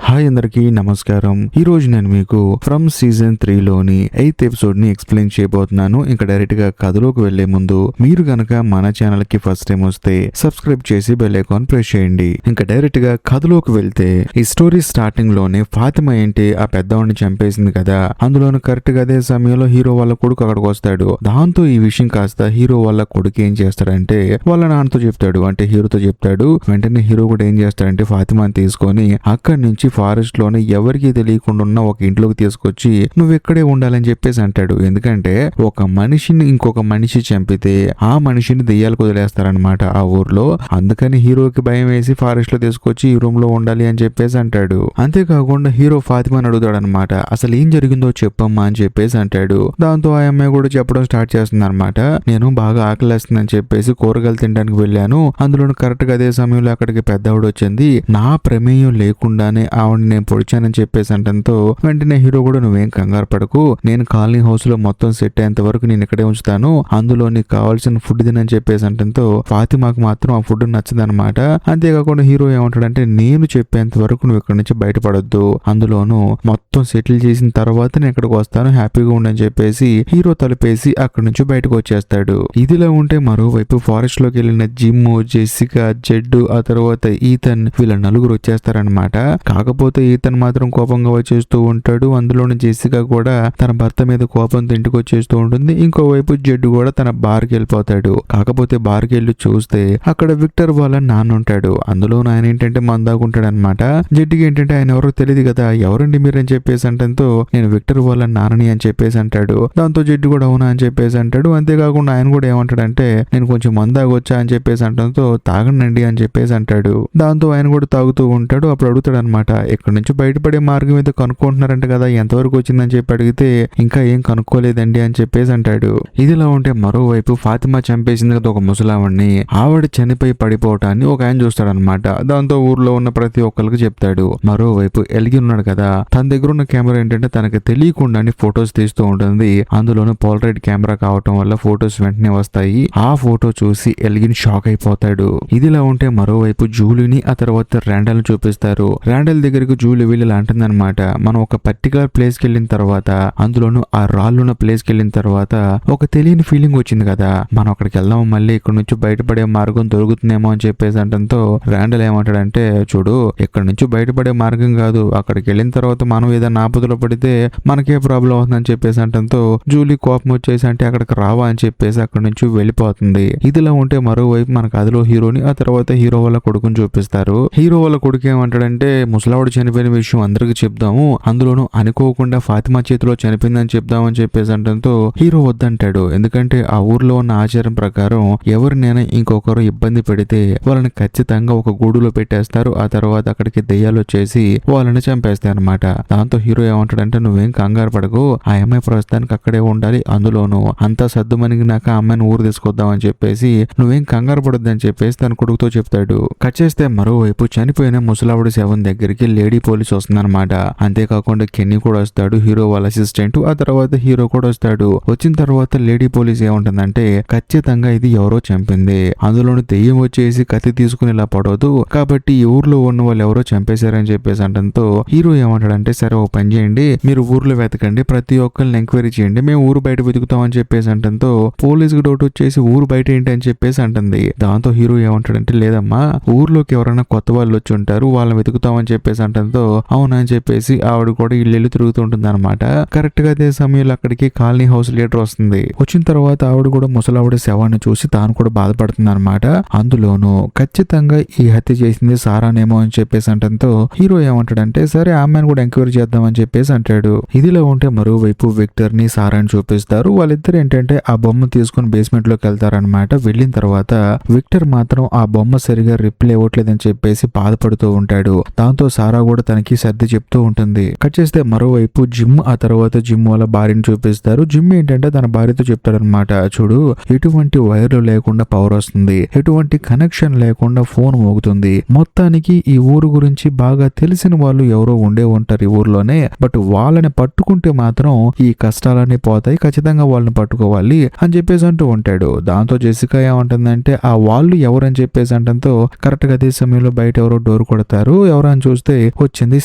Hi అందరికీ నమస్కారం. ఈ రోజు నేను మీకు ఫ్రమ్ సీజన్ 3 లోని 8th ఎపిసోడ్ ని ఎక్స్ప్లెయిన్ చేయబోతున్నాను. ఇంకా డైరెక్ట్ గా కథలోకి వెళ్లే ముందు మీరు గనక మన ఛానల్ కి ఫస్ట్ టైం వస్తే సబ్స్క్రైబ్ చేసి బెల్ ఐకాన్ ప్రెస్ చేయండి. ఇంకా డైరెక్ట్ గా కథలోకి వెళ్తే ఈ స్టోరీ స్టార్టింగ్ లోనే ఫాతిమా ఏంటి ఆ పెద్దవాడిని చంపేసింది కదా, అందులోను కరెక్ట్ గా అదే సమయంలో హీరో వాళ్ళ కొడుకు అక్కడికి వస్తాడు. దాంతో ఈ విషయం కాస్త హీరో వాళ్ళ కొడుకు ఏం చేస్తాడంటే వాళ్ళ నాన్నతో చెప్తాడు, అంటే హీరోతో చెప్తాడు. వెంటనే హీరో కూడా ఏం చేస్తాడంటే ఫాతిమాని తీసుకొని అక్కడి నుంచి ఫారెస్ట్ లోనే ఎవరికి తెలియకుండా ఉన్న ఒక ఇంట్లోకి తీసుకొచ్చి నువ్వు ఇక్కడే ఉండాలని చెప్పేసి అంటాడు. ఎందుకంటే ఒక మనిషిని ఇంకొక మనిషి చంపితే ఆ మనిషిని దెయ్యాలకు వదిలేస్తారనమాట ఆ ఊర్లో. అందుకని హీరోకి భయం వేసి ఫారెస్ట్ లో తీసుకొచ్చి ఈ రూమ్ లో ఉండాలి అని చెప్పేసి అంటాడు. అంతేకాకుండా హీరో ఫాతిమాని అడుగుతాడు అనమాట, అసలు ఏం జరిగిందో చెప్పమ్మా అని చెప్పేసి అంటాడు. దాంతో ఆ అమ్మాయి కూడా చెప్పడం స్టార్ట్ చేస్తుంది అనమాట. నేను బాగా ఆకలేస్తుందని చెప్పేసి కూరగాయలు తినడానికి వెళ్ళాను, అందులో కరెక్ట్ గా అదే సమయంలో అక్కడికి పెద్దవాడు వచ్చింది. నా ప్రమేయం లేకుండానే ఆవిడని నేను పొడిచానని చెప్పేసి అంటంతో వెంటనే హీరో కూడా నువ్వేం కంగారు పడకు, నేను కాలనీ హౌస్ లో మొత్తం సెట్ అయ్యేంత వరకు నేను ఇక్కడే ఉంచుతాను, అందులో నీకు కావాల్సిన ఫుడ్ తినని చెప్పేసి అంటంతో ఫాతిమాకు మాత్రం ఆ ఫుడ్ నచ్చదనమాట. అంతేకాకుండా హీరో ఏమంటాడంటే నేను చెప్పేంత వరకు నువ్వు ఇక్కడ నుంచి బయటపడొద్దు, అందులోను మొత్తం సెటిల్ చేసిన తర్వాత నేను ఇక్కడికి వస్తాను, హ్యాపీగా ఉండని చెప్పేసి హీరో తలుపేసి అక్కడి నుంచి బయటకు వచ్చేస్తాడు. ఇదిలా ఉంటే మరోవైపు ఫారెస్ట్ లోకి వెళ్ళిన జిమ్, జెసికా, జెడ్, ఆ తర్వాత ఈథన్ వీళ్ళ నలుగురు వచ్చేస్తారనమాట. కాకపోతే ఈతన్ మాత్రం కోపంగా వచ్చేస్తూ ఉంటాడు. అందులోని జెసికా కూడా తన భర్త మీద కోపంతో ఇంటికి వచ్చేస్తూ ఉంటుంది. ఇంకోవైపు జెడ్ కూడా తన బార్కి వెళ్ళిపోతాడు. కాకపోతే బార్కి వెళ్ళి చూస్తే అక్కడ విక్టర్ వాళ్ళ నాన్న ఉంటాడు. అందులో ఆయన ఏంటంటే మందాకుంటాడు అనమాట. జెడ్కి ఏంటంటే ఆయన ఎవరో తెలియదు కదా, ఎవరండి మీరని చెప్పేసి అంటంతో నేను విక్టర్ వాళ్ళ నాన్నని అని చెప్పేసి అంటాడు. దాంతో జెడ్ కూడా అవునా అని చెప్పేసి అంటాడు. అంతేకాకుండా ఆయన కూడా ఏమంటాడంటే నేను కొంచెం మందాగొచ్చా అని చెప్పేసి అంటంతో తాగండి అని చెప్పేసి అంటాడు. దాంతో ఆయన కూడా తాగుతూ ఉంటాడు. అప్పుడు అడుగుతాడు అనమాట, ఇక్కడ నుంచి బయటపడే మార్గం ఏదో కనుక్కుంటున్నారంట కదా, ఎంతవరకు వచ్చిందని చెప్పి అడిగితే ఇంకా ఏం కనుక్కోలేదండి అని చెప్పేసి అంటాడు. ఇదిలా ఉంటే మరోవైపు ఫాతిమా చంపేసింది కదా ఒక ముసలావిడ్ని, ఆవిడ చనిపోయి పడిపోవటాన్ని ఒక ఆయన చూస్తాడనమాట. దాంతో ఊర్లో ఉన్న ప్రతి ఒక్కరికి చెప్తాడు. మరోవైపు ఎల్గిన్ ఉన్నాడు కదా, తన దగ్గర ఉన్న కెమెరా ఏంటంటే తనకి తెలియకుండానే ఫొటోస్ తీస్తూ ఉంటుంది. అందులోనూ పోలరైడ్ కెమెరా కావటం వల్ల ఫొటోస్ వెంటనే వస్తాయి. ఆ ఫోటో చూసి ఎల్గిన్ షాక్ అయిపోతాడు. ఇదిలా ఉంటే మరోవైపు జూలీని ఆ తర్వాత ర్యాండల్ చూపిస్తారు. ర్యాండల్ దగ్గరికి జూలీ వీళ్ళు అంటుందన్నమాట, మనం ఒక పర్టికులర్ ప్లేస్ కి వెళ్ళిన తర్వాత, అందులోనూ ఆ రాళ్ళున్న ప్లేస్ కి వెళ్ళిన తర్వాత ఒక తెలియని ఫీలింగ్ వచ్చింది కదా, మనం అక్కడికి వెళ్దాం, మళ్ళీ ఇక్కడ నుంచి బయటపడే మార్గం దొరుకుతుందేమో అని చెప్పేసి అంటంతో ర్యాండల్ ఏమంటాడంటే చూడు, ఇక్కడ నుంచి బయటపడే మార్గం కాదు, అక్కడికి వెళ్ళిన తర్వాత మనం ఏదైనా ఆపదలో పడితే మనకే ప్రాబ్లం అవుతుందని చెప్పేసి అంటంతో జూలీ కోపం వచ్చేసి అంటే అక్కడికి రావా అని చెప్పేసి అక్కడ నుంచి వెళ్ళిపోతుంది. ఇదిలా ఉంటే మరోవైపు మనకు అదిలో హీరోని ఆ తర్వాత హీరో వాళ్ళ కొడుకుని చూపిస్తారు. హీరో వాళ్ళ కొడుకు ఏమంటాడంటే ముసలావుడు చనిపోయిన విషయం అందరికి చెప్దాము, అందులోనూ అనుకోకుండా ఫాతిమా చేతిలో చనిపోయిందని చెప్దామని చెప్పేసి అంటంతో హీరో వద్దంటాడు. ఎందుకంటే ఆ ఊర్లో ఉన్న ఆచారం ప్రకారం ఎవరినైనా ఇంకొకరు ఇబ్బంది పెడితే వాళ్ళని ఖచ్చితంగా ఒక గూడులో పెట్టేస్తారు, ఆ తర్వాత అక్కడికి దెయ్యాలు వచ్చేసి వాళ్ళని చంపేస్తాయి అనమాట. దాంతో హీరో ఏమంటాడంటే నువ్వేం కంగారు పడకు, ఆ అమ్మాయి ప్రస్తుతానికి అక్కడే ఉండాలి, అందులోనూ అంతా సర్దుమణికి నాక ఆ అమ్మాయిని ఊరు తీసుకొద్దామని చెప్పేసి నువ్వేం కంగారు పడొద్దు అని చెప్పేసి తన కొడుకుతో చెప్తాడు. కట్ చేస్తే మరోవైపు చనిపోయిన ముసలావుడి శవం దగ్గరికి లేడీ పోలీస్ వస్తుందన్నమాట. అంతేకాకుండా కెన్నీ కూడా వస్తాడు, హీరో వాళ్ళ అసిస్టెంట్, ఆ తర్వాత హీరో కూడా వస్తాడు. వచ్చిన తర్వాత లేడీ పోలీస్ ఏముంటుందంటే ఖచ్చితంగా ఇది ఎవరో చంపింది, అందులోని దెయ్యం వచ్చేసి కత్తి తీసుకుని ఇలా పడవదు, కాబట్టి ఈ ఊర్లో ఉన్న వాళ్ళు ఎవరో చంపేశారని చెప్పేసి అంటంతో హీరో ఏమంటాడంటే సరే ఓ పని చేయండి, మీరు ఊర్లో వెతకండి, ప్రతి ఒక్కరిని ఎంక్వైరీ చేయండి, మేము ఊరు బయట వెతుకుతామని చెప్పేసి అంటంతో పోలీసుకి డౌట్ వచ్చేసి ఊరు బయట ఏంటి అని చెప్పేసి అంటుంది. దాంతో హీరో ఏమంటాడంటే లేదమ్మా, ఊర్లోకి ఎవరైనా కొత్త వాళ్ళు వచ్చి ఉంటారు, వాళ్ళని వెతుకుతామని చెప్పేసి అంటంతో అవునా అని చెప్పేసి ఆవిడ కూడా ఇల్లు తిరుగుతుంటుంది అనమాట. కరెక్ట్ గా అదే సమయంలో అక్కడికి కాలనీ హౌస్ లీడర్ వస్తుంది. వచ్చిన తర్వాత ఆవిడ కూడా ముసలావిడ శవాన్ని చూసి తాను కూడా బాధపడుతుంది అనమాట. అందులోనూ ఖచ్చితంగా ఈ హత్య చేసింది సారానేమో అని చెప్పేసి అంటంతో హీరో ఏమంటాడంటే సరే ఆమెను కూడా ఎంక్వైరీ చేద్దామని చెప్పేసి అంటాడు. ఇదిలో ఉంటే మరోవైపు విక్టర్ ని సారాన్ని చూపిస్తారు. వాళ్ళిద్దరు ఏంటంటే ఆ బొమ్మ తీసుకుని బేస్మెంట్ లోకి వెళ్తారనమాట. వెళ్ళిన తర్వాత విక్టర్ మాత్రం ఆ బొమ్మ సరిగా రిప్లై ఇవ్వట్లేదని చెప్పేసి బాధపడుతూ ఉంటాడు. దాంతో సారా కూడా తనకి సర్ది చెప్తూ ఉంటుంది. కట్ చేస్తే మరోవైపు జిమ్ ఆ తర్వాత జిమ్ వాళ్ళ భార్యని చూపిస్తారు. జిమ్ ఏంటంటే తన భార్యతో చెప్తాడనమాట, చూడు ఎటువంటి వైర్లు లేకుండా పవర్ వస్తుంది, ఎటువంటి కనెక్షన్ లేకుండా ఫోన్ మోగుతుంది, మొత్తానికి ఈ ఊరు గురించి బాగా తెలిసిన వాళ్ళు ఎవరో ఉండే ఉంటారు ఈ ఊర్లోనే, బట్ వాళ్ళని పట్టుకుంటే మాత్రం ఈ కష్టాలన్నీ పోతాయి, ఖచ్చితంగా వాళ్ళని పట్టుకోవాలి అని చెప్పేసి అంటూ ఉంటాడు. దాంతో జెసికా ఏమంటుందంటే ఆ వాళ్ళు ఎవరని చెప్పేసి అంటంతో కరెక్ట్ గా అదే సమయంలో బయట ఎవరో డోర్ కొడతారు. ఎవరని చూస్తే చూస్తే వచ్చింది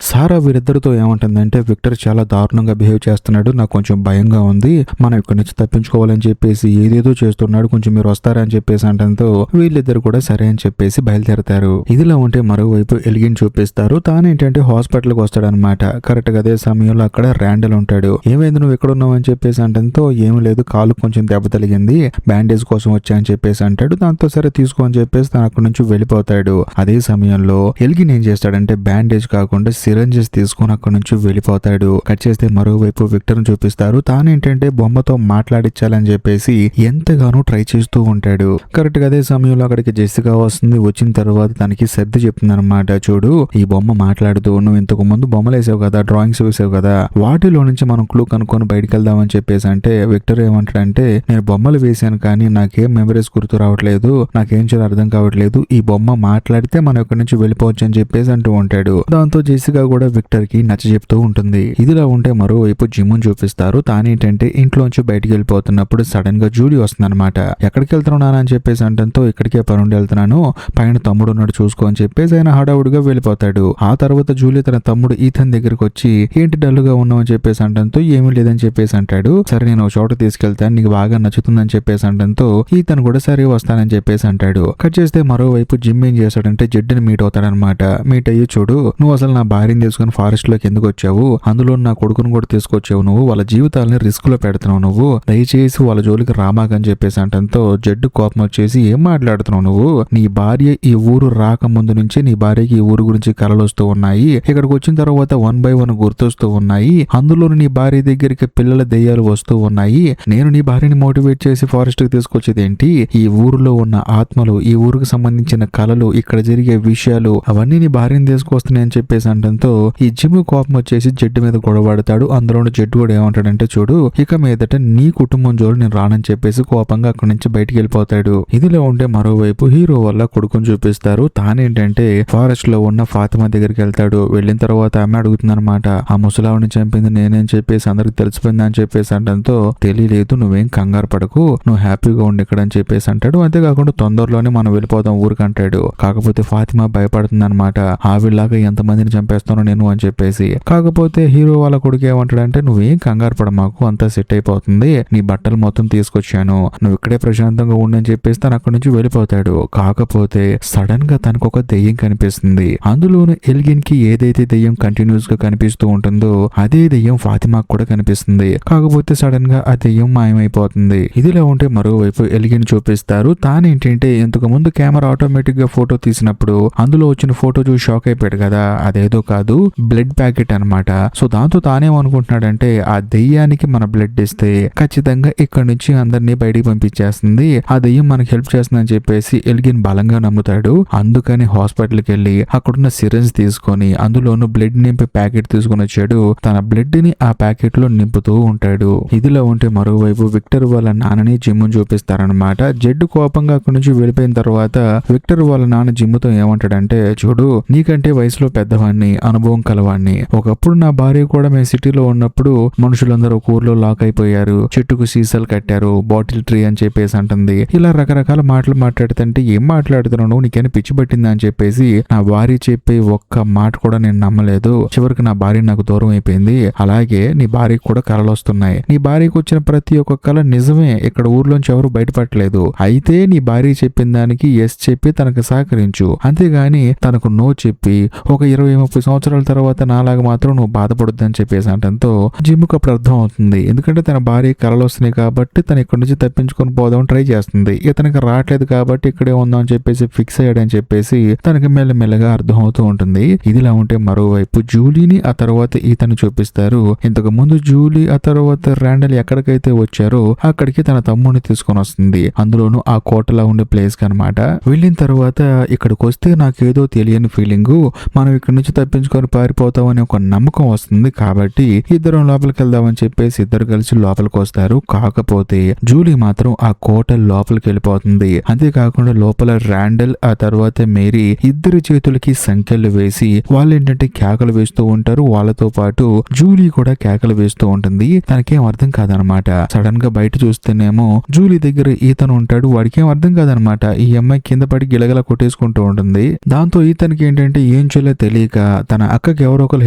సారా వీరిద్దరితో ఏమంటుందంటే విక్టర్ చాలా దారుణంగా బిహేవ్ చేస్తున్నాడు, నాకు కొంచెం భయంగా ఉంది, మనం ఇక్కడి నుంచి తప్పించుకోవాలని చెప్పేసి ఏదేదో చేస్తున్నాడు, కొంచెం మీరు వస్తారా అని చెప్పేసి అంటంతో వీళ్ళిద్దరు కూడా సరే అని చెప్పేసి బయలుదేరతారు. ఇదిలా ఉంటే మరోవైపు ఎలిగిన్ చూపిస్తారు. తానేంటంటే హాస్పిటల్ కి వస్తాడనమాట. కరెక్ట్ గా అదే సమయంలో అక్కడ ర్యాండల్ ఉంటాడు. ఏమైంది నువ్వు ఎక్కడ ఉన్నావు అని చెప్పేసి అంటంతో ఏమీ లేదు, కాలు కొంచెం దెబ్బ తగిలింది, బ్యాండేజ్ కోసం వచ్చా అని చెప్పేసి అంటాడు. దాంతో సరే తీసుకో అని చెప్పేసి తను అక్కడి నుంచి వెళ్ళిపోతాడు. అదే సమయంలో ఎలిగిన్ ఏం చేస్తాడంటే బ్యాండేజ్ కాకుండా సిరంజెస్ తీసుకొని అక్కడి నుంచి వెళ్ళిపోతాడు. కట్ చేస్తే మరోవైపు విక్టర్ ని చూపిస్తారు. తానేంటంటే బొమ్మతో మాట్లాడించాలని చెప్పేసి ఎంతగానో ట్రై చేస్తూ ఉంటాడు. కరెక్ట్ గా అదే సమయంలో అక్కడికి జెసికా వస్తుంది. వచ్చిన తర్వాత తనకి సర్ది చెప్తుంది అనమాట. చూడు, ఈ బొమ్మ మాట్లాడుతూ నువ్వు ఇంతకు ముందు బొమ్మలు వేసావు కదా, డ్రాయింగ్స్ వేసావు కదా, వాటిలో నుంచి మనం క్లూ కనుక్కొని బయటకు వెళ్దామని చెప్పేసి అంటే విక్టర్ ఏమంటాడంటే నేను బొమ్మలు వేసాను కానీ నాకేం మెమరీస్ గుర్తు రావట్లేదు, నాకేం చేయాలో అర్థం కావట్లేదు, ఈ బొమ్మ మాట్లాడితే మనం ఇక్కడి నుంచి వెళ్ళిపోవచ్చు అని చెప్పేసి అంటూ ఉంటాడు. దాంతో జెసికా కూడా విక్టర్ కి నచ్చ చెప్తూ ఉంటుంది. ఇదిలా ఉంటే మరోవైపు జిమ్ముని చూపిస్తారు. తానేంటంటే ఇంట్లోంచి బయటికి వెళ్ళిపోతున్నప్పుడు సడన్ గా జూలీ వస్తుంది అనమాట. ఎక్కడికి వెళ్తున్నాను అని చెప్పేసి అంటంతో ఇక్కడికే పనుండి వెళ్తున్నాను, పైన తమ్ముడు ఉన్నాడు చూసుకో అని చెప్పేసి ఆయన హడావుడిగా వెళ్ళిపోతాడు. ఆ తర్వాత జూలీ తన తమ్ముడు ఈథన్ దగ్గరికి వచ్చి ఏంటి డల్లుగా ఉన్నావు అని చెప్పేసి అంటంతో ఏమీ లేదని చెప్పేసి అంటాడు. సరే నేను ఒక చోట తీసుకెళ్తాను, నీకు బాగా నచ్చుతుందని చెప్పేసి అంటంతో ఈథన్ కూడా సరే వస్తానని చెప్పేసి అంటాడు. కట్ చేస్తే మరోవైపు జిమ్ ఏం చేస్తాడంటే జడ్డుని మీట్ అవుతాడనమాట. మీట్ అయ్యి చూడు, నువ్వు అసలు నా భార్యని తీసుకుని ఫారెస్ట్ లోకి ఎందుకు వచ్చావు, అందులో నా కొడుకును కూడా తీసుకొచ్చావు, నువ్వు వాళ్ళ జీవితాలని రిస్క్ లో పెడుతున్నావు, నువ్వు దయచేసి వాళ్ళ జోలికి రామాకని చెప్పేసి అంటంతో జడ్డు కోపం వచ్చేసి ఏం మాట్లాడుతున్నావు నువ్వు, నీ భార్య ఈ ఊరు రాకముందు నుంచి నీ భార్యకి ఈ ఊరు గురించి కలలు వస్తూ ఉన్నాయి, ఇక్కడికి వచ్చిన తర్వాత 1 by 1 గుర్తొస్తూ ఉన్నాయి, అందులో నీ భార్య దగ్గరికి పిల్లల దెయ్యాలు వస్తూ ఉన్నాయి, నేను నీ భార్యని మోటివేట్ చేసి ఫారెస్ట్ కి తీసుకొచ్చేది ఏంటి, ఈ ఊరిలో ఉన్న ఆత్మలు, ఈ ఊరికి సంబంధించిన కళలు, ఇక్కడ జరిగే విషయాలు అవన్నీ నీ భార్యని తీసుకొస్తున్నాయి అని చెప్పేసి అంటంతో ఈ జిమ్ కోపం వచ్చేసి జడ్డు మీద గొడవడతాడు. అందులోని జడ్డు కూడా ఏమంటాడంటే చూడు, ఇక మీదట నీ కుటుంబం జోలు నేను రానని చెప్పేసి కోపంగా అక్కడి నుంచి బయటికి వెళ్ళిపోతాడు. ఇదిలో ఉంటే మరోవైపు హీరో వల్ల కొడుకుని చూపిస్తారు. తానేంటంటే ఫారెస్ట్ లో ఉన్న ఫాతిమా దగ్గరికి వెళ్తాడు. వెళ్ళిన తర్వాత ఆమె అడుగుతుంది అనమాట, ఆ ముసలావిని చంపింది నేనేం చెప్పేసి అందరికి తెలిసిపోయింది అని చెప్పేసి అంటంతో తెలియలేదు, నువ్వేం కంగారు పడకు, నువ్వు హ్యాపీగా ఉండి ఇక్కడ అని చెప్పేసి అంటాడు. అంతేకాకుండా తొందరలోనే మనం వెళ్ళిపోదాం ఊరికి అంటాడు. కాకపోతే ఫాతిమా భయపడుతుంది అనమాట, ఆవిడలాగా ఎంతమందిని చంపేస్తానో నేను అని చెప్పేసి. కాకపోతే హీరో వాళ్ళ కొడుకు ఏమంటాడంటే నువ్వేం కంగారు పడ, మాకు అంతా సెట్ అయిపోతుంది, నీ బట్టలు మొత్తం తీసుకొచ్చాను, నువ్వు ఇక్కడే ప్రశాంతంగా ఉండని చెప్పేసి తను అక్కడి నుంచి వెళ్ళిపోతాడు. కాకపోతే సడన్ గా తనకు ఒక దెయ్యం కనిపిస్తుంది. అందులోను ఎలిగిన్ కి ఏదైతే దెయ్యం కంటిన్యూస్ గా కనిపిస్తూ ఉంటుందో అదే దెయ్యం ఫాతిమాకు కూడా కనిపిస్తుంది. కాకపోతే సడన్ గా ఆ దెయ్యం మాయమైపోతుంది. ఇదిలా ఉంటే మరోవైపు ఎలిగిన్ చూపిస్తారు. తానేంటంటే ఇంతకు ముందు కెమెరా ఆటోమేటిక్ గా ఫోటో తీసినప్పుడు అందులో వచ్చిన ఫోటో చూసి షాక్ అయిపోయాడు కదా, అదేదో కాదు బ్లడ్ ప్యాకెట్ అనమాట. సో దాంతో తానేమనుకుంటున్నాడంటే ఆ దెయ్యానికి మన బ్లడ్ ఇస్తే ఖచ్చితంగా ఇక్కడ నుంచి అందరినీ బయటికి పంపించేస్తుంది, ఆ దెయ్యం మనకి హెల్ప్ చేస్తుందని చెప్పేసి ఎలిగిన్ బలంగా నమ్ముతాడు. అందుకని హాస్పిటల్కి వెళ్ళి అక్కడున్న సిరంజ్ తీసుకొని అందులోను బ్లడ్ నింపే ప్యాకెట్ తీసుకుని వచ్చాడు. తన బ్లడ్ ని ఆ ప్యాకెట్ లో నింపుతూ ఉంటాడు. ఇదిలో ఉంటే మరోవైపు విక్టర్ వాళ్ళ నాన్నని జిమ్ చూపిస్తారనమాట. జడ్డు కోపంగా అక్కడి నుంచి వెళ్ళిపోయిన తర్వాత విక్టర్ వాళ్ళ నాన్న జిమ్తో ఏమంటాడంటే చూడు, నీకంటే వయసులో పెద్దవాడిని, అనుభవం కలవాడిని, ఒకప్పుడు నా భార్య కూడా మేము సిటీలో ఉన్నప్పుడు మనుషులందరూ ఒక ఊర్లో లాక్ అయిపోయారు, చెట్టుకు సీసాలు కట్టారు, బాటిల్ ట్రీ అని చెప్పేసి అంటుంది. ఇలా రకరకాల మాటలు మాట్లాడుతుంటే ఏం మాట్లాడుతున్నావు, నీకైనా పిచ్చి పట్టిందా అని చెప్పేసి నా భార్య చెప్పే ఒక్క మాట కూడా నేను నమ్మలేదు, చివరికి నా భార్య నాకు దూరం అయిపోయింది, అలాగే నీ భార్యకు కూడా కలలు వస్తున్నాయి, నీ భార్యకు వచ్చిన ప్రతి ఒక్క కళ నిజమే, ఇక్కడ ఊర్లోంచి ఎవరు బయటపడలేదు, అయితే నీ భార్య చెప్పిన దానికి ఎస్ చెప్పి తనకు సహకరించు, అంతేగాని తనకు నో చెప్పి ఒక 20-30 సంవత్సరాల తర్వాత నాలాగా మాత్రం నువ్వు బాధపడొద్దని చెప్పేసి అంటంతో జిమ్కి అప్పుడు అర్థం అవుతుంది. ఎందుకంటే తన భార్య కళలు వస్తున్నాయి కాబట్టి తను ఇక్కడి నుంచి తప్పించుకొని పోదాం ట్రై చేస్తుంది, ఇతనికి రావట్లేదు కాబట్టి ఇక్కడే ఉందాం అని చెప్పేసి ఫిక్స్ అయ్యాడని చెప్పేసి తనకి మెల్లమెల్లగా అర్థం అవుతూ ఉంటుంది. ఇదిలా ఉంటే మరోవైపు జూలీని ఆ తర్వాత ఈతను చూపిస్తారు. ఇంతకు ముందు జూలీ ఆ తర్వాత ర్యాండల్ ఎక్కడికైతే వచ్చారో అక్కడికి తన తమ్ముడిని తీసుకొని వస్తుంది. అందులోనూ ఆ కోటలా ఉండే ప్లేస్ కనమాట. వెళ్ళిన తర్వాత ఇక్కడికి వస్తే నాకేదో తెలియని ఫీలింగ్, మనం ఇక్కడ నుంచి తప్పించుకొని పారిపోతామని ఒక నమ్మకం వస్తుంది, కాబట్టి ఇద్దరం లోపలికి వెళ్దామని చెప్పేసి ఇద్దరు కలిసి లోపలికి వస్తారు. కాకపోతే జూలీ మాత్రం ఆ కోట లోపలికి వెళ్ళిపోతుంది. అంతేకాకుండా లోపల ర్యాండల్ ఆ తర్వాత మేరీ ఇద్దరి చేతులకి సంఖ్యలు వేసి వాళ్ళు ఏంటంటే కేకలు వేస్తూ ఉంటారు. వాళ్ళతో పాటు జూలీ కూడా కేకలు వేస్తూ ఉంటుంది. తనకేం అర్థం కాదనమాట. సడన్ గా బయట చూస్తేనేమో జూలీ దగ్గర ఈతను ఉంటాడు. వాడికి ఏం అర్థం కాదనమాట. ఈ అమ్మాయి కింద పడి గిలగల కొట్టేసుకుంటూ ఉంటుంది. దాంతో ఈతనికి ఏంటంటే ఏంటంటే ఏం చేయాలో తెలియక తన అక్కకి ఎవరో ఒకరు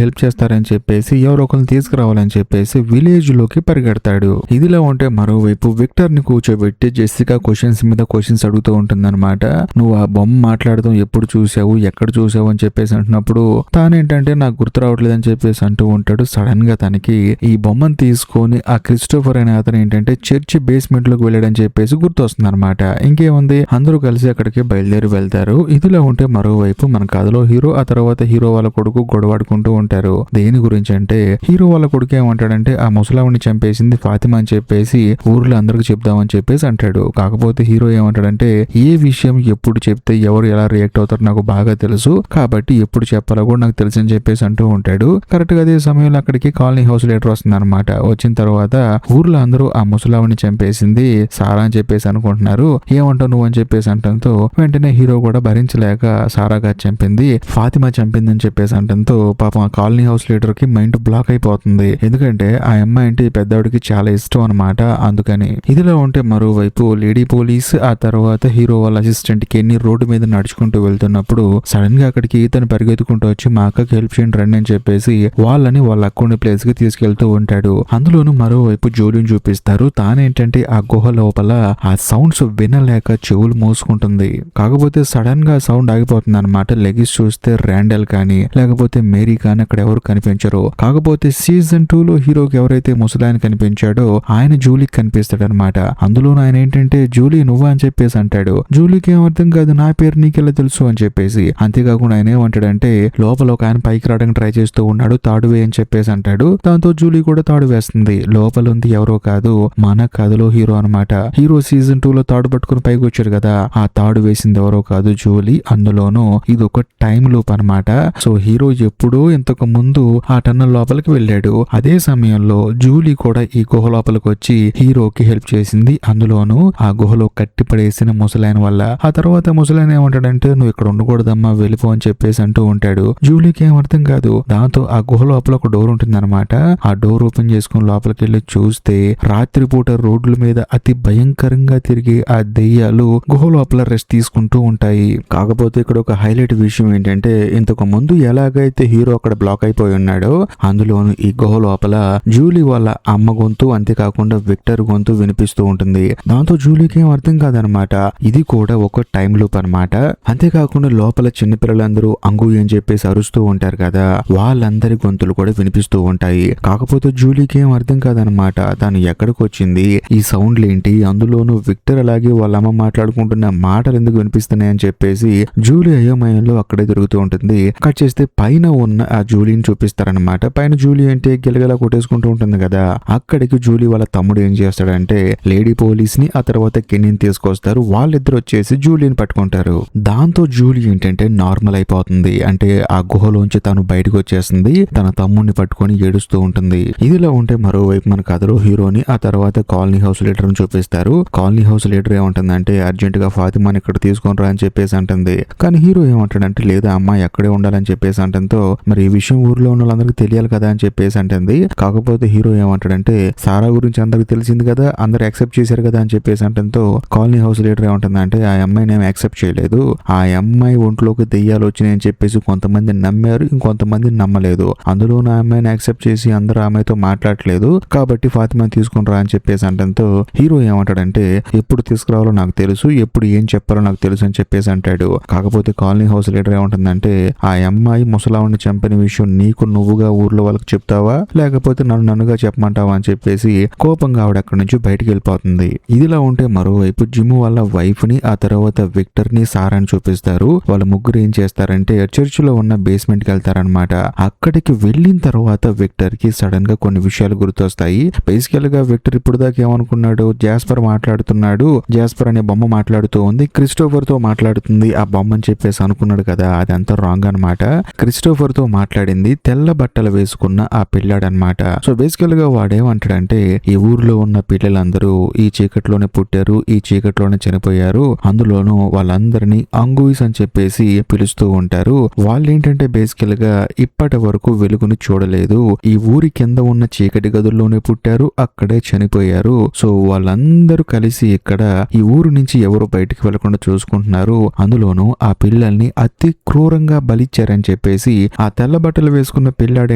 హెల్ప్ చేస్తారని చెప్పేసి ఎవరో ఒకరిని తీసుకురావాలని చెప్పేసి విలేజ్ లోకి పరిగెడతాడు. ఇదిలా ఉంటే మరోవైపు విక్టర్ ని కూర్చోబెట్టి జెసికా క్వశ్చన్స్ మీద క్వశ్చన్స్ అడుగుతూ ఉంటుందన్నమాట. నువ్వు ఆ బొమ్మ మాట్లాడడం ఎప్పుడు చూసావు, ఎక్కడ చూసావు అని చెప్పేసి అంటున్నప్పుడు తానేంటంటే నాకు గుర్తు రావట్లేదు అని చెప్పేసి అంటూ ఉంటాడు. సడన్ గా తనకి ఈ బొమ్మను తీసుకొని ఆ క్రిస్టోఫర్ అనే అతను ఏంటంటే చర్చి బేస్మెంట్ లోకి వెళ్ళాడని చెప్పేసి గుర్తొస్తుంది అనమాట. ఇంకేముంది, అందరూ కలిసి అక్కడికి బయలుదేరి వెళ్తారు. ఇదిలా ఉంటే మరోవైపు మన కథలో హీరో ఆ తర్వాత హీరో వాళ్ళ కొడుకు గొడవాడుకుంటూ ఉంటారు. దేని గురించి అంటే హీరో వాళ్ళ కొడుకు ఏమంటాడంటే ఆ ముసలావిని చంపేసింది ఫాతిమా అని చెప్పేసి ఊర్లో అందరికి చెప్దామని చెప్పేసి అంటాడు. కాకపోతే హీరో ఏమంటాడంటే ఏ విషయం ఎప్పుడు చెప్తే ఎవరు ఎలా రియాక్ట్ అవుతారో నాకు బాగా తెలుసు, కాబట్టి ఎప్పుడు చెప్పాలో కూడా నాకు తెలుసు అని చెప్పేసి అంటూ ఉంటాడు. కరెక్ట్ గా అదే సమయంలో అక్కడికి కాలనీ హౌస్ లీడర్ వస్తుంది అనమాట. వచ్చిన తర్వాత ఊర్లో అందరూ ఆ ముసలావిని చంపేసింది సారా అని చెప్పేసి అనుకుంటున్నారు. ఏమంటావు నువ్వు అని చెప్పేసి అంటంతో వెంటనే హీరో కూడా భరించలేక సారాగా చంపింది ఫాతిమా చంపింది అని చెప్పేసి అంటంతో పాపం ఆ కాలనీ హౌస్ లీడర్ కి మైండ్ బ్లాక్ అయిపోతుంది. ఎందుకంటే ఆ అమ్మాయి అంటే పెద్దవాడికి చాలా ఇష్టం అనమాట. అందుకని ఇదిలో ఉంటే మరోవైపు లేడీ పోలీస్ ఆ తర్వాత హీరో వాళ్ళ అసిస్టెంట్ కెన్నీ రోడ్డు మీద నడుచుకుంటూ వెళ్తున్నప్పుడు సడన్ గా అక్కడికి ఇతను పరిగెత్తుకుంటూ వచ్చి మా అక్కకి హెల్ప్ చేయండి రండి అని చెప్పేసి వాళ్ళని వాళ్ళ అక్కడి ప్లేస్ కి తీసుకెళ్తూ ఉంటాడు. అందులోనూ మరోవైపు జోలిని చూపిస్తారు. తానేంటంటే ఆ గుహ లోపల ఆ సౌండ్స్ వినలేక చెవులు మోసుకుంటుంది. కాకపోతే సడన్ గా సౌండ్ ఆగిపోతుంది అనమాట. లెగిస్ చూస్తే ర్యాండల్ కానీ లేకపోతే మేరీ కానీ అక్కడ ఎవరు కనిపించరు. కాకపోతే సీజన్ 2 లో హీరోకి ఎవరైతే ముసలాయన కనిపించాడో ఆయన జూలీకి కనిపిస్తాడు అనమాట. అందులోనూ ఆయన ఏంటంటే జూలీ నువ్వా అని చెప్పేసి అంటాడు. జూలీకి ఏం అర్థం కాదు, నా పేరు నీకెలా తెలుసు అని చెప్పేసి. అంతేకాకుండా ఆయన ఏమంటాడంటే లోపల ఒక ఆయన పైకి రావడానికి ట్రై చేస్తూ ఉన్నాడు, తాడు వే అని చెప్పేసి అంటాడు. దాంతో జూలీ కూడా తాడు వేస్తుంది. లోపల ఉంది ఎవరో కాదు మన కథలో హీరో అనమాట. హీరో సీజన్ 2 లో తాడు పట్టుకుని పైకి వచ్చాడు కదా, ఆ తాడు వేసింది ఎవరో కాదు జూలీ. అందులోనూ ఇది ఒక టైం లూప్ అనమాట. సో హీరో ఎప్పుడూ ఇంతకు ముందు ఆ టన్నల్ లోపలికి వెళ్ళాడు. అదే సమయంలో జూలీ కూడా ఈ గుహ లోపలికి వచ్చి హీరోకి హెల్ప్ చేసింది. అందులోనూ ఆ గుహలో కట్టి పడేసిన ముసలాయన వల్ల. ఆ తర్వాత ముసలాయన ఏమంటాడంటే నువ్వు ఇక్కడ ఉండకూడదమ్మా వెళ్ళిపో అని చెప్పేసి అంటూ ఉంటాడు. జూలీకి ఏం అర్థం కాదు. దాంతో ఆ గుహ లోపల ఒక డోర్ ఉంటుంది అనమాట. ఆ డోర్ ఓపెన్ చేసుకుని లోపలికి వెళ్ళి చూస్తే రాత్రిపూట రోడ్ల మీద అతి భయంకరంగా తిరిగి ఆ దెయ్యాలు గుహ లోపల రెస్ట్ తీసుకుంటూ ఉంటాయి. కాకపోతే ఇక్కడ ఒక హైలైట్ విషయం ఏంటంటే ఇంతకు ముందు ఎలాగైతే హీరో అక్కడ బ్లాక్ అయిపోయి ఉన్నాడో అందులోను ఈ గుహ లోపల జూలీ వాళ్ళ అమ్మ గొంతు అంతేకాకుండా విక్టర్ గొంతు వినిపిస్తూ ఉంటుంది. దాంతో జూలీకి ఏం అర్థం కాదనమాట. ఇది కూడా ఒక టైం లూప్ అనమాట. అంతేకాకుండా లోపల చిన్నపిల్లలందరూ అంగు అని చెప్పేసి అరుస్తూ ఉంటారు కదా, వాళ్ళందరి గొంతులు కూడా వినిపిస్తూ ఉంటాయి. కాకపోతే జూలీకి ఏం అర్థం కాదనమాట. తాను ఎక్కడికి వచ్చింది, ఈ సౌండ్లు ఏంటి, అందులోనూ విక్టర్ అలాగే వాళ్ళ అమ్మ మాట్లాడుకుంటున్న మాటలు ఎందుకు వినిపిస్తున్నాయి అని చెప్పేసి జూలీ అయోమయంలో అక్కడే తిరుగుతూ ఉంటుంది. కట్ చేస్తే పైన ఉన్న ఆ జూలీని చూపిస్తారనమాట. పైన జూలీ అంటే గిలగలా కొట్టేసుకుంటూ ఉంటుంది కదా, అక్కడికి జూలీ వాళ్ళ తమ్ముడు ఏం చేస్తాడంటే లేడీ పోలీస్ ని ఆ తర్వాత కెన్నీని తీసుకొస్తారు. వాళ్ళిద్దరు వచ్చేసి జూలీని పట్టుకుంటారు. దాంతో జూలీ ఏంటంటే నార్మల్ అయిపోతుంది. అంటే ఆ గుహలోంచి తను బయటకు వచ్చేస్తుంది. తన తమ్ముడిని పట్టుకొని ఏడుస్తూ ఉంటుంది. ఇదిలా ఉంటే మరోవైపు మన కథలో హీరోని ఆ తర్వాత కాలనీ హౌస్ లీడర్ ని చూపిస్తారు. కాలనీ హౌస్ లీడర్ ఏమంటుందంటే అర్జెంట్ గా ఫాతిమాని ఇక్కడ తీసుకొని రా అని చెప్పేసి అంటుంది. కానీ హీరో ఏమంటాడంటే లేదా అమ్మాయి అక్కడే ఉండాలని చెప్పేసి అంటంతో మరి ఈ విషయం ఊర్లో ఉన్న వాళ్ళందరికీ తెలియాలి కదా అని చెప్పేసి అంటుంది. కాకపోతే హీరో ఏమంటాడంటే సారా గురించి అందరికి తెలిసింది కదా, అందరు యాక్సెప్ట్ చేశారు కదా అని చెప్పేసి అంటంతో కాలనీ హౌస్ లీడర్ ఏమంటుందంటే ఆ అమ్మాయిని ఏమి యాక్సెప్ట్ చేయలేదు, ఆ అమ్మాయి ఒంట్లోకి దెయ్యాలు వచ్చినాయని చెప్పేసి కొంతమంది నమ్మారు, ఇంకొంతమంది నమ్మలేదు. అందులో నా అమ్మాయిని యాక్సెప్ట్ చేసి అందరూ ఆమెతో మాట్లాడలేదు, కాబట్టి ఫాతిమా తీసుకుని రా అని చెప్పేసి అంటంతో హీరో ఏమంటాడంటే ఎప్పుడు తీసుకురావాలో నాకు తెలుసు, ఎప్పుడు ఏం చెప్పాలో నాకు తెలుసు అని చెప్పేసి అంటాడు. కాకపోతే కాలనీ హౌస్ లీడర్ ఏమంటుందంటే ఆ అమ్మాయి ముసలావుని చంపిన విషయం నీకు నువ్వుగా ఊర్లో వాళ్ళకి చెప్తావా లేకపోతే నన్నుగా చెప్పమంటావా అని చెప్పేసి కోపంగా ఆవిడ అక్కడి నుంచి బయటికి వెళ్ళిపోతుంది. ఇదిలా ఉంటే మరోవైపు జిమ్ వాళ్ళ వైఫ్ ని ఆ తర్వాత విక్టర్ ని సారాని చూపిస్తారు. వాళ్ళ ముగ్గురు ఏం చేస్తారంటే చర్చ్ లో ఉన్న బేస్మెంట్ కి వెళ్తారనమాట. అక్కడికి వెళ్ళిన తర్వాత విక్టర్ కి సడన్ గా కొన్ని విషయాలు గుర్తొస్తాయి. బేసికల్ గా విక్టర్ ఇప్పుడు దాకా ఏమనుకున్నాడు, జాస్పర్ మాట్లాడుతున్నాడు, జాస్పర్ అనే బొమ్మ మాట్లాడుతూ ఉంది, క్రిస్టోఫర్ తో మాట్లాడుతుంది ఆ బొమ్మ అని చెప్పేసి అనుకున్నాడు కదా, అదంతా రాంగ్ అనమాట. క్రిస్టోఫర్ తో మాట్లాడింది తెల్ల బట్టలు వేసుకున్న ఆ పిల్లాడనమాట. సో బేసికల్ గా వాడేమంటాడంటే ఈ ఊర్లో ఉన్న పిల్లలందరూ ఈ చీకట్లోనే పుట్టారు, ఈ చీకట్లోనే చనిపోయారు, అందులోనూ వాళ్ళందరినీ అంగూయిస్ అని చెప్పేసి పిలుస్తూ ఉంటారు. వాళ్ళు ఏంటంటే బేసికల్ గా ఇప్పటి వరకు వెలుగుని చూడలేదు, ఈ ఊరి కింద ఉన్న చీకటి గదుల్లోనే పుట్టారు, అక్కడే చనిపోయారు. సో వాళ్ళందరూ కలిసి ఇక్కడ ఈ ఊరు నుంచి ఎవరు బయటికి వెళ్లకుండా చూసుకుంటున్నారు. అందులోనూ ఆ పిల్లల్ని అతి క్రూరంగా బలిచ్చారని చెప్పేసి ఆ తెల్ల బట్టలు వేసుకున్న పిల్లాడు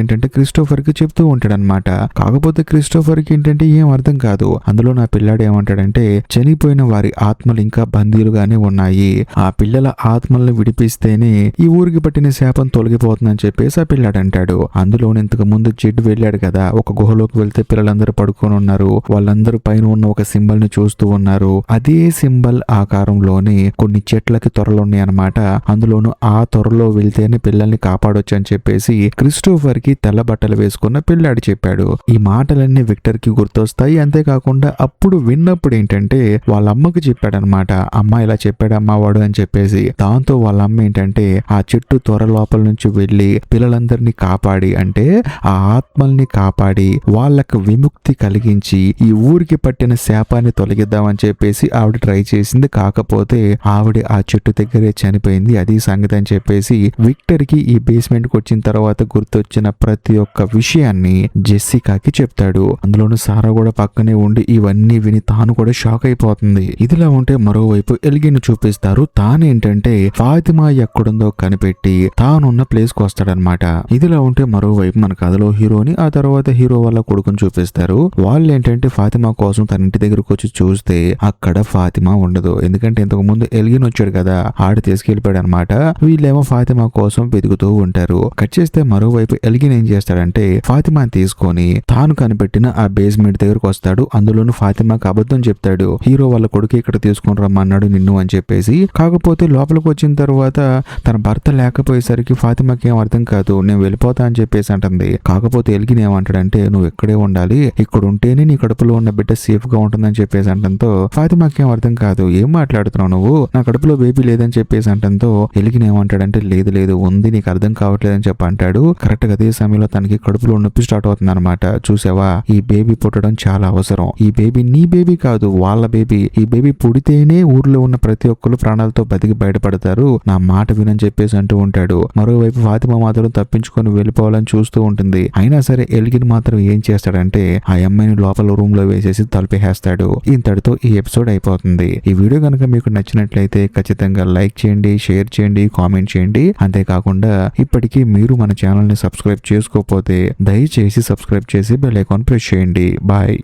ఏంటంటే క్రిస్టోఫర్ కి చెప్తూ ఉంటాడనమాట. కాకపోతే క్రిస్టోఫర్ కి ఏంటంటే ఏం అర్థం కాదు. అందులో నా పిల్లాడు ఏమంటాడంటే చనిపోయిన వారి ఆత్మలు ఇంకా బందీలుగానే ఉన్నాయి, ఆ పిల్లల ఆత్మల్ని విడిపిస్తేనే ఈ ఊరికి పట్టిన శాపం తొలగిపోతుందని చెప్పేసి ఆ పిల్లాడు అంటాడు. అందులో ఇంతకు ముందు జెడ్ వెళ్ళాడు కదా, ఒక గుహలోకి వెళ్తే పిల్లలందరూ పడుకొని ఉన్నారు, వాళ్ళందరూ పైన ఉన్న ఒక సింబల్ ని చూస్తూ ఉన్నారు. అదే సింబల్ ఆకారంలోనే కొన్ని చెట్లకి త్వరలు ఉన్నాయి అనమాట. అందులోను ఆ త్వరలో వెళ్తేనే పిల్లల్ని కాపాడొచ్చు అని చెప్పేసి క్రిస్టోఫర్ కి తెల్ల బట్టలు వేసుకున్న పిల్లాడు చెప్పాడు. ఈ మాటలన్నీ విక్టర్ కి గుర్తొస్తాయి. అంతేకాకుండా అప్పుడు విన్నప్పుడు ఏంటంటే వాళ్ళ అమ్మకి చెప్పాడనమాట, అమ్మ ఇలా చెప్పాడు అమ్మవాడు అని చెప్పేసి. దాంతో వాళ్ళ అమ్మ ఏంటంటే ఆ చెట్టు త్వర లోపల నుంచి వెళ్లి పిల్లలందరినీ కాపాడి, అంటే ఆ ఆత్మల్ని కాపాడి వాళ్ళకు విముక్తి కలిగించి ఈ ఊరికి పట్టిన శాపాన్ని తొలగిద్దామని చెప్పేసి ఆవిడ ట్రై చేసింది. కాకపోతే ఆవిడ ఆ చెట్టు దగ్గరే చనిపోయింది. అది సంగతి అని చెప్పేసి విక్టర్ కి ఈ బేస్మెంట్ కి వచ్చిన తర్వాత గుర్తొచ్చిన ప్రతి ఒక్క విషయాన్ని జెస్సికాకి చెప్తాడు. అందులోను సారా కూడా పక్కనే ఉండి ఇవన్నీ విని తాను కూడా షాక్ అయిపోతుంది. ఇదిలా ఉంటే మరోవైపు ఎల్గిన్ చూపిస్తారు. తానేంటంటే ఫాతిమా ఎక్కడుందో కనిపెట్టి తానున్న ప్లేస్ కు వస్తాడనమాట. ఇదిలా ఉంటే మరోవైపు మన కథలో హీరోని ఆ తర్వాత హీరో వాళ్ళ కొడుకుని చూపిస్తారు. వాళ్ళు ఏంటంటే ఫాతిమా కోసం తన ఇంటి దగ్గరకు వచ్చి చూస్తే అక్కడ ఫాతిమా ఉండదు. ఎందుకంటే ఇంతకు ముందు ఎల్గిన్ వచ్చాడు కదా, ఆడ తీసుకెళ్లిపోయాడు అనమాట. వీళ్ళేమో ఫాతిమా కోసం వెతుకుతూ ఉంటారు. కట్ చేస్తే మరోవైపు ఎల్గిన్ ఏం చేస్తాడంటే ఫాతిమాని తీసుకొని తాను కనిపెట్టిన ఆ బేస్మెంట్ దగ్గరకు వస్తాడు. అందులోను ఫాతిమాకి అబద్ధం చెప్తాడు, హీరో వాళ్ళ కొడుకు ఇక్కడ తీసుకొని రమ్మన్నాడు నిన్ను అని చెప్పేసి. కాకపోతే లోపలికి వచ్చిన తర్వాత తన భర్త లేకపోయేసరికి ఫాతిమాకి ఏం అర్థం కాదు, నేను వెళ్ళిపోతా అని చెప్పేసి అంటుంది. కాకపోతే ఎల్గిన్ ఏమంటాడంటే నువ్వు ఇక్కడే ఉండాలి, ఇక్కడ ఉంటేనే నీ కడుపులో ఉన్న బిడ్డ సేఫ్ గా ఉంటుందని చెప్పేసి అంటంతో ఫాతిమాకి ఏం అర్థం కాదు, ఏం మాట్లాడుతున్నావు నువ్వు, నా కడుపులో బేబీ లేదని చెప్పేసి అంటంతో ఎల్గిన్ ఏమంటాడంటే లేదు లేదు ఉంది, నీకు అర్థం కావట్లేదని చెప్పి అంటాడు. కరెక్ట్ గా అదే సమయంలో తనకి కడుపులో నొప్పి స్టార్ట్ అవుతుంది అనమాట. చూసావా, ఈ బేబీ పుట్టడం చాలా అవసరం, ఈ బేబీ నీ బేబీ కాదు వాళ్ళ బేబీ, ఈ బేబీ పుడితేనే ఊర్లో ఉన్న ప్రతి ఒక్కరు ప్రాణాలతో బతికి బయటపడతారు, నా మాట వినని చెప్పేసి అంటూ ఉంటాడు. మరోవైపు ఫాతిమా మాత్రం తప్పించుకొని వెళ్ళిపోవాలని చూస్తూ ఉంటుంది. అయినా సరే ఎల్గిన్ మాత్రం ఏం చేస్తాడంటే ఆ అమ్మాయిని లోపల రూమ్ లో వేసేసి తలుపేస్తాడు. ఇంతటితో ఈ ఎపిసోడ్ అయిపోతుంది. ఈ వీడియో కనుక మీకు నచ్చినట్లయితే ఖచ్చితంగా లైక్ చేయండి, షేర్ చేయండి, కామెంట్ చేయండి. అంతేకాకుండా ఇప్పటికీ మీరు మన ఛానల్ ని సబ్స్క్రైబ్ చేసుకోకపోతే దయచేసి సబ్స్క్రైబ్ చేసి బెల్ ఐకాన్ ప్రెస్ చేయండి. బాయ్.